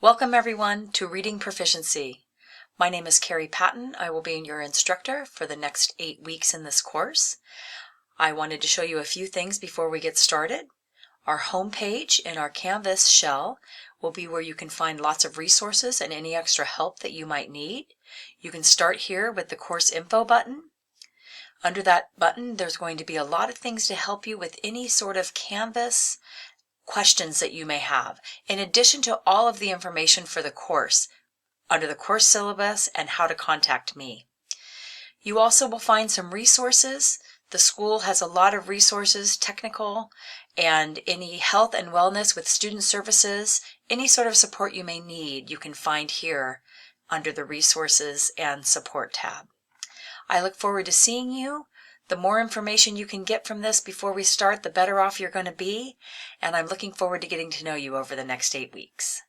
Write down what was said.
Welcome everyone to Reading Proficiency. My name is Carrie Patton. I will be your instructor for the next 8 weeks in this course. I wanted to show you a few things before we get started. Our home page in our Canvas shell will be where you can find lots of resources and any extra help that you might need. You can start here with the Course Info button. Under that button, there's going to be a lot of things to help you with any sort of Canvas questions that you may have, in addition to all of the information for the course, under the course syllabus and how to contact me. You also will find some resources. The school has a lot of resources, technical, and any health and wellness with student services, any sort of support you may need, you can find here under the resources and support tab. I look forward to seeing you. The more information you can get from this before we start, the better off you're going to be, and I'm looking forward to getting to know you over the next 8 weeks.